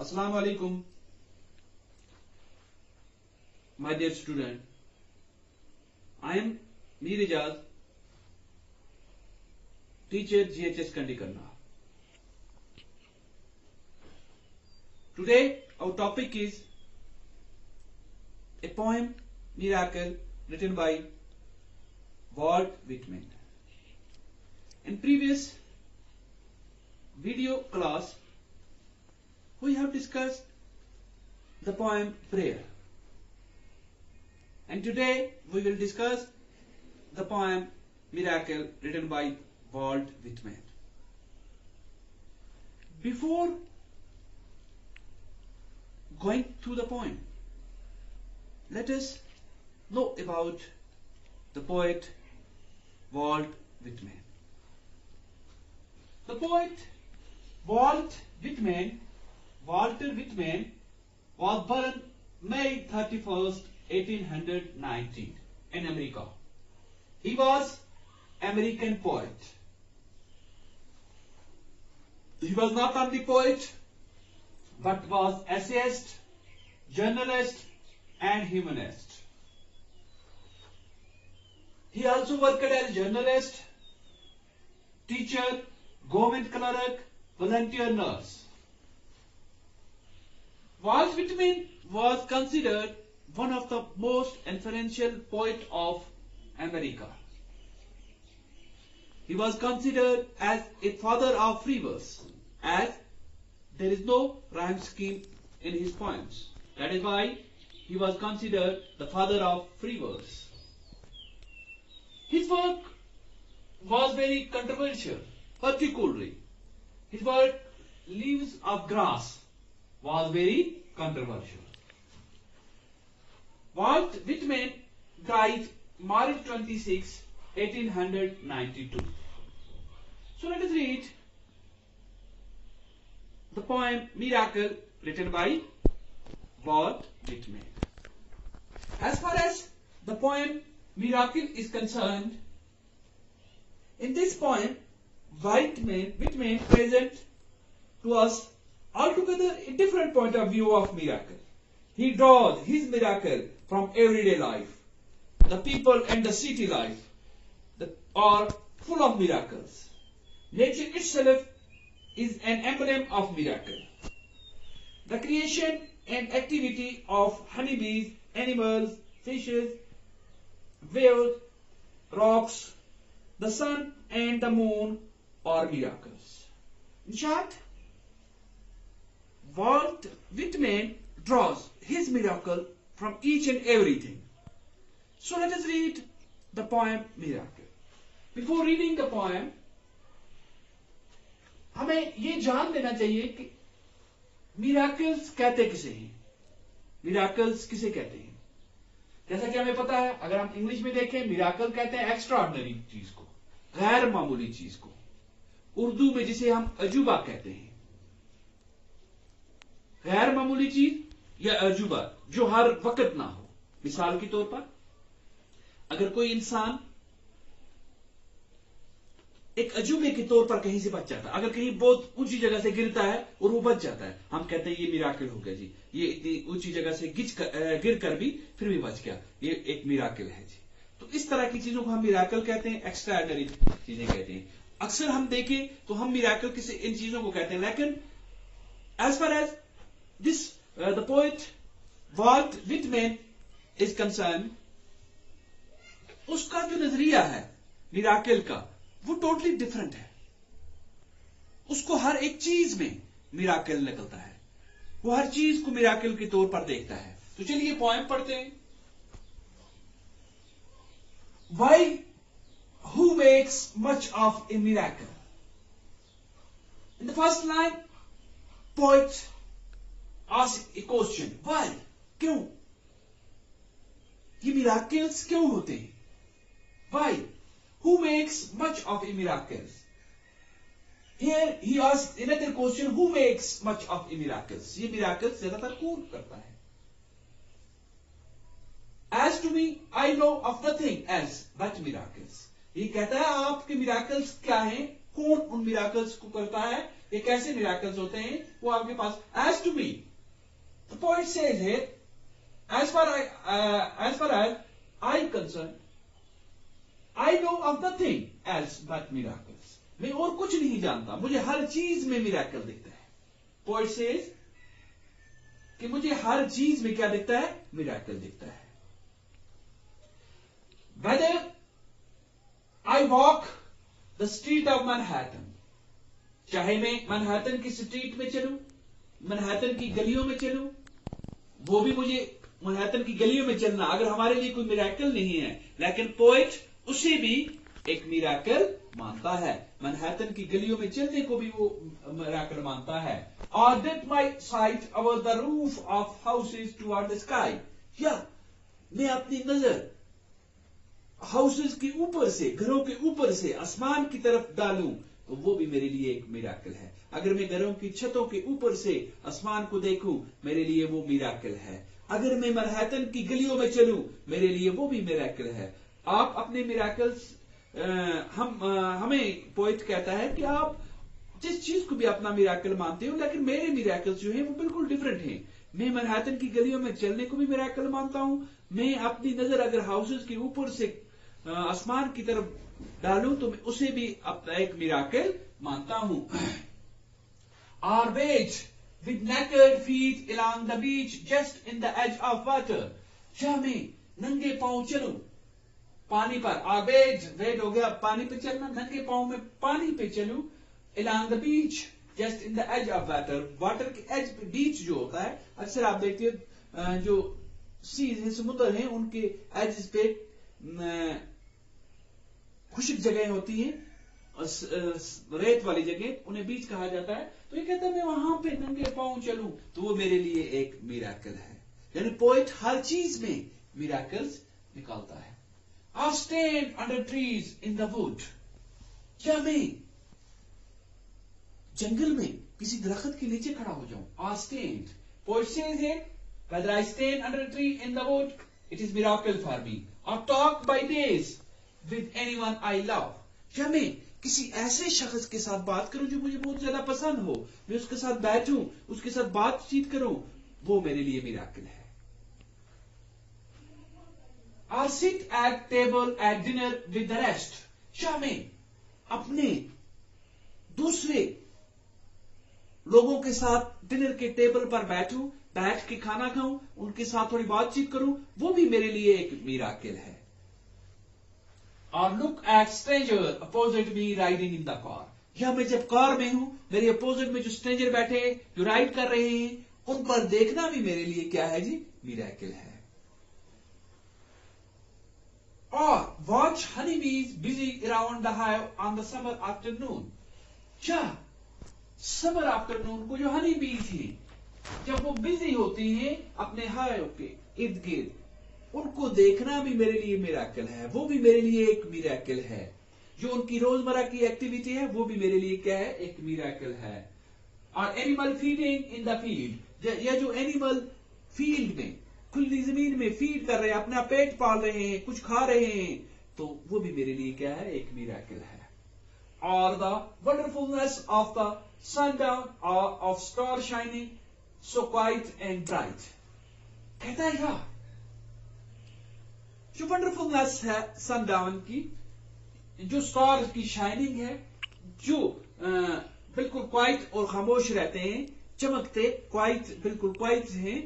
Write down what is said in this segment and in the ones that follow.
Assalamu alaikum, my dear student. I am Mir Ijaz, teacher GHS Kandikarna. Today our topic is a poem Miracle written by Walt Whitman. In previous video class we have discussed the poem Prayer, and today we will discuss the poem Miracle written by Walt Whitman. Before going through the poem, let us know about the poet Walt Whitman. The poet Walter Whitman was born May 31st, 1819 in America. He was American poet. He was not only poet but was essayist, journalist and humanist. He also worked as a journalist, teacher, government clerk, volunteer nurse. Walt Whitman was considered one of the most influential poets of America. He was considered as a father of free verse, as there is no rhyme scheme in his poems. That is why he was considered the father of free verse. His work was very controversial, particularly his work Leaves of Grass was very controversial. Walt Whitman died March 26, 1892. So let us read the poem Miracle written by Walt Whitman. As far as the poem Miracle is concerned, in this poem Whitman presents to us altogether a different point of view of miracle. He draws his miracle from everyday life. The people and the city life are full of miracles. Nature itself is an emblem of miracle. The creation and activity of honeybees, animals, fishes, waves, rocks, the sun and the moon are miracles. In short, Walt Whitman draws his miracle from each and everything. So let us read the poem Miracle. Before reading the poem, हमें ये जान लेना चाहिए कि miracles कहते किसे हैं, miracles किसे कहते हैं. जैसा कि हमें पता है, अगर हम इंग्लिश में देखें, miracle कहते हैं एक्स्ट्राऑर्डिनरी चीज को, गैर मामूली चीज को. उर्दू में जिसे हम अजूबा कहते हैं, गैर मामूली चीज या अजूबा जो हर वक्त ना हो. मिसाल के तौर पर अगर कोई इंसान एक अजूबे के तौर पर कहीं से बच जाता है, अगर कहीं बहुत ऊंची जगह से गिरता है और वो बच जाता है, हम कहते हैं ये मिराकल हो गया जी. ये इतनी ऊंची जगह से गिर कर भी फिर भी बच गया, ये एक मिराकल है जी. तो इस तरह की चीजों को हम मिराकल कहते हैं, एक्स्ट्राऑर्डिनरी चीजें कहते हैं. अक्सर हम देखें तो हम मिराकल किसी इन चीजों को कहते हैं, लेकिन as far as this the poet Walt Whitman is concerned, उसका जो नजरिया है मिराकल का वो टोटली डिफरेंट है. उसको हर एक चीज में मिराकल निकलता है, वो हर चीज को मिराकल के तौर पर देखता है. तो चलिए पोएम पढ़ते हैं. Why, who makes much of a miracle? In the first line, poet asks a question. Why? क्यों? ये miracles क्यों होते हैं? Why? Who makes much of a miracles? Here he asks another question. Who makes much of a miracles? ये miracles ज्यादातर कौन करता है? As to me, I know of nothing else but miracles. ये कहता है आपके miracles क्या हैं? कौन उन miracles को करता है ये कैसे मिराकल्स होते हैं वो आपके पास. As to me, the poet says here, as far as I concerned, I know of nothing else but miracles. मैं और कुछ नहीं जानता, मुझे हर चीज में मिराकल दिखता है. Poet says कि मुझे हर चीज में क्या दिखता है? मिराकल दिखता है. Whether I walk the street of Manhattan, चाहे मैं मैनहट्टन की स्ट्रीट में चलूं, मैनहट्टन की गलियों में चलूं, वो भी मुझे मैनहट्टन की गलियों में चलना अगर हमारे लिए कोई मिराकल नहीं है, लेकिन पोएट उसे भी एक मिराकल मानता है. मैनहट्टन की गलियों में चलने को भी वो मिराकल मानता है. Or dip my sight over the roof of houses toward the sky, या मैं अपनी नजर हाउसेस के ऊपर से, घरों के ऊपर से आसमान की तरफ डालूं, तो वो भी मेरे लिए एक मिराकल है. अगर मैं घरों की छतों के ऊपर से आसमान को देखूं, मेरे लिए वो मिराकल है. अगर मैं मैनहट्टन की गलियों में चलूं, मेरे लिए वो भी मिराकल है. आप अपने मिराकल्स, हमें पोएट कहता है कि आप जिस चीज को भी अपना मिराकल मानते हो, लेकिन मेरे मिराकल्स जो हैं वो बिल्कुल डिफरेंट हैं. मैं मैनहट्टन की गलियों में चलने को भी मिराकल मानता हूं. मैं अपनी नजर अगर हाउसेस के ऊपर से आसमान की तरफ डालूं तो मैं उसे भी अपना एक मिराकल मानता हूं. Or wade with naked feet along the beach just in the edge of water, क्या मैं नंगे पांव चलूं पानी पर? Or wade हो गया पानी पे चलना, नंगे पांव में पानी पे चलूं along the beach just in the edge of water. Water के एज पे, बीच जो होता है, अक्सर आप देखते हो जो सीज है, समुद्र है, उनके एज पे खुशक जगह होती है, रेत वाली जगह, उन्हें बीच कहा जाता है. तो ये कहता है मैं वहां पे नंगे पांव चलूं तो वो मेरे लिए एक मिराकल है. यानी पोएट हर चीज में मिराकल्स निकालता है. Or stand under trees in the wood, क्या मैं जंगल में किसी दरख्त के नीचे खड़ा हो जाऊं? Or stand, poet says here, whether I stand under a tree in the wood, it is miracle for me. Or talk by days with anyone I love, क्या मैं किसी ऐसे शख्स के साथ बात करूं जो मुझे बहुत ज्यादा पसंद हो, मैं उसके साथ बैठूं, उसके साथ बातचीत करूं, वो मेरे लिए मिराकल है. Or sit at table at dinner with the rest, क्या मैं अपने दूसरे लोगों के साथ डिनर के टेबल पर बैठूं, बैठ के खाना खाऊं, उनके साथ थोड़ी बातचीत करूं, वो भी मेरे लिए एक मिराकल है. Or look at stranger opposite me riding in the car, या मैं जब कार में हूं, मेरे अपोजिट में जो स्ट्रेंजर बैठे, जो राइड कर रहे हैं, उन पर देखना भी मेरे लिए क्या है जी? मिराकल है. Or watch honeybees busy around the hive on the summer afternoon, क्या समर आफ्टरनून को जो हनी बीज हैं, जब वो बिजी होती हैं अपने हाइव के इर्द गिर्द, उनको देखना भी मेरे लिए मिराकल है. वो भी मेरे लिए एक मिराकल है. जो उनकी रोजमर्रा की एक्टिविटी है, वो भी मेरे लिए क्या है? एक मिराकल है. और animal feeding in the field, या जो एनिमल फील्ड में, खुली जमीन में फीड कर रहे हैं, अपना पेट पाल रहे हैं, कुछ खा रहे हैं, तो वो भी मेरे लिए क्या है? एक मिराकल है. और the wonderfulness of the sundown of star shining so quiet and bright, कहता है क्या जो वंडरफुलनेस है सनडाउन की, जो स्टार की शाइनिंग है, जो बिल्कुल क्वाइट और खामोश रहते हैं, चमकते, क्वाइट, बिल्कुल क्वाइट हैं,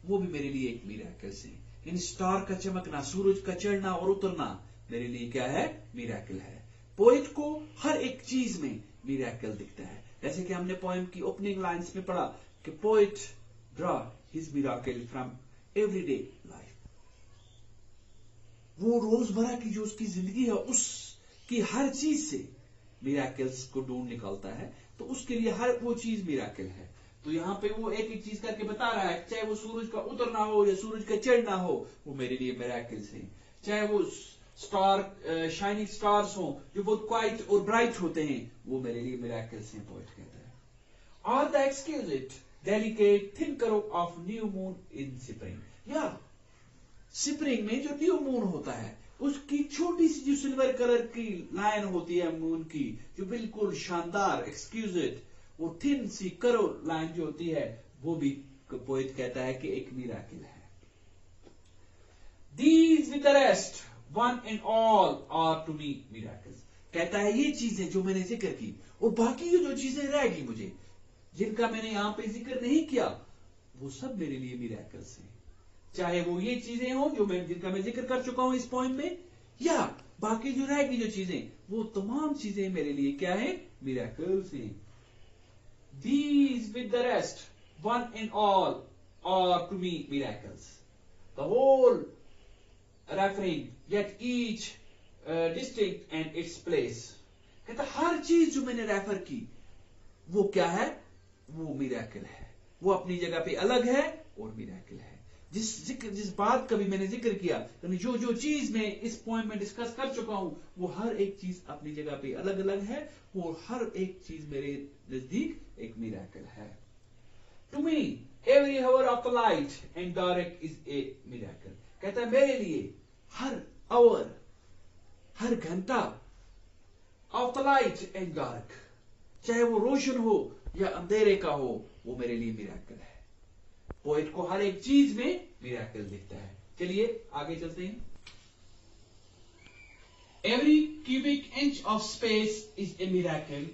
वो भी मेरे लिए एक मिराकल है. इन स्टार का चमकना, सूरज का चढ़ना और उतरना मेरे लिए क्या है? मिराकल है. पोएट को हर एक चीज में मिराकल दिखता है. जैसे कि हमने पोएम की ओपनिंग लाइंस में पढ़ा कि poet draw his miracle from everyday life. वो रोजमर्रा की जो उसकी जिंदगी है, उसकी हर चीज से मिराकल्स को ढूंढ निकालता है. तो उसके लिए हर वो चीज मिराकल है. तो यहां पे वो एक एक चीज करके बता रहा है, चाहे वो सूरज का उतरना हो या सूरज का चढ़ना हो, वो मेरे लिए मिराकल्स हैं. चाहे वो स्टार, शाइनिंग स्टार्स हो जो बहुत क्वाइट और ब्राइट होते हैं, वो मेरे लिए मिराकल्स हैं, पोएट कहता है. और द एक्सक्यूजिट डेलिकेट थिन करो of new moon in spring, या स्प्रिंग में जो न्यू मून होता है, उसकी छोटी सी जो सिल्वर कलर की लाइन होती है मून की, जो बिल्कुल शानदार, एक्सक्यूजिट, वो थिन सी करो लाइन जो होती है वो भी पोएट कहता है कि एक मिराकिल है. These with the rest, one and all are to me miracles. कहता है ये चीजें जो मैंने जिक्र की और बाकी जो चीजें रह गई मुझे जिनका मैंने यहां पे जिक्र नहीं किया वो सब मेरे लिए मिराकल्स हैं. चाहे वो ये चीजें हो जो मैं जिनका मैं जिक्र कर चुका हूं इस पॉइंट में या बाकी जो रह गई जो चीजें वो तमाम चीजें मेरे लिए क्या है मिराकल्स हैं. These with the rest, one and all are to me miracles. The whole referring yet each distinct and its place. कहता हर चीज जो मैंने रेफर की वो क्या है वो मिराकल है. वो अपनी जगह पे अलग है और मिराकल है. जिस बात का भी मैंने जिक्र किया यानी जो चीज मैं इस पॉइंट में डिस्कस कर चुका हूं वो हर एक चीज अपनी जगह पे अलग अलग है. वो हर एक चीज मेरे नजदीक एक मिराकल है. To me every hour of the light and dark is a miracle. कहता है मेरे लिए हर आवर हर घंटा of the light and dark चाहे वो रोशन हो या अंधेरे का हो वो मेरे लिए मिराकल है. पोएट को हर एक चीज में मिराकल दिखता है. चलिए आगे चलते हैं. Every cubic inch of space is a miracle.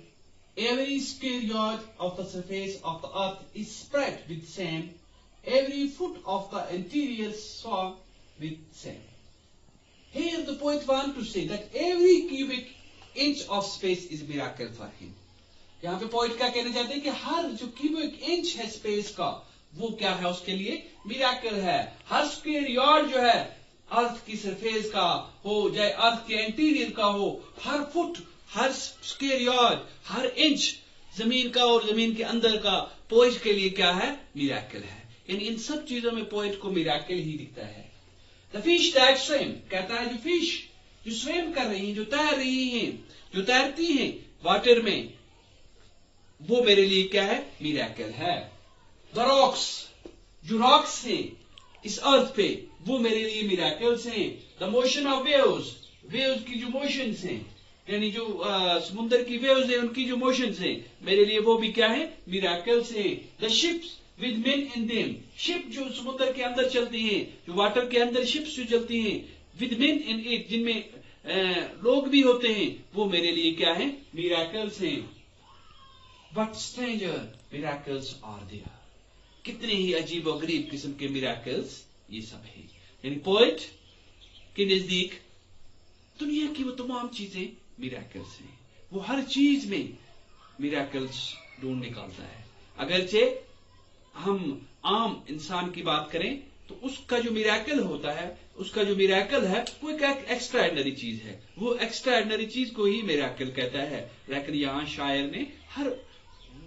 Every square yard of the surface of the earth is spread with sand. Every foot of the interior swathed with sand. Here the poet wants to say that every cubic inch of space is a miracle for him. यहाँ पे poet क्या कहना चाहते हैं कि हर जो cubic inch है space का वो क्या है उसके लिए मिराकल है. हर स्क्वायर यार्ड जो है अर्थ की सरफेस का हो चाहे अर्थ के इंटीरियर का हो हर फुट हर स्क्वायर यार्ड हर इंच जमीन का और जमीन के अंदर का पोइट के लिए क्या है मिराकल है. यानी इन सब चीजों में पोइट को मिराकल ही दिखता है. द फिश दैट स्विम कहता है जो फिश जो स्विम कर रही हैं जो तैर रही हैं जो तैरती हैं वाटर में वो मेरे लिए क्या है मिराकल है. द रॉक्स जो रॉक्स हैं इस अर्थ पे वो मेरे लिए मिराकल्स हैं. The motion of waves waves की जो मोशंस हैं यानी जो समुद्र की वेव्स हैं उनकी जो मोशंस हैं मेरे लिए वो भी क्या है मिराकल्स हैं. The ships with main in them ship जो समुद्र के अंदर चलती हैं जो वाटर के अंदर शिप्स जो चलती हैं विद मेन इन इट जिनमें लोग भी होते हैं वो मेरे लिए क्या है मिराकल्स हैं. But stranger miracles are there. कितने ही अजीब और गरीब किस्म के मिराकल्स ये सब है. यानी पोएट के नजदीक दुनिया की वो तमाम चीजें मिराकल्स हैं. वो हर चीज में मिराकल्स ढूंढ निकालता है. अगरचे हम आम इंसान की बात करें तो उसका जो मिराकल होता है उसका जो मिराकल है वो एक एक्स्ट्रा ऑर्डिनरी चीज है. वो एक्स्ट्रा ऑर्डिनरी चीज को ही मिराकल कहता है. लेकिन यहां शायर ने हर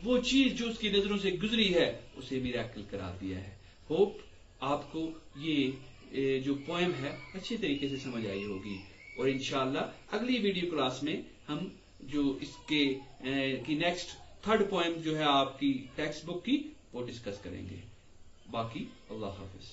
वो चीज जो उसकी नजरों से गुजरी है उसे मिराकल करार दिया है. होप आपको ये जो पोएम है अच्छी तरीके से समझ आई होगी और इंशाअल्लाह अगली वीडियो क्लास में हम जो इसके की नेक्स्ट थर्ड पोएम जो है आपकी टेक्स्ट बुक की वो डिस्कस करेंगे. बाकी अल्लाह हाफिज.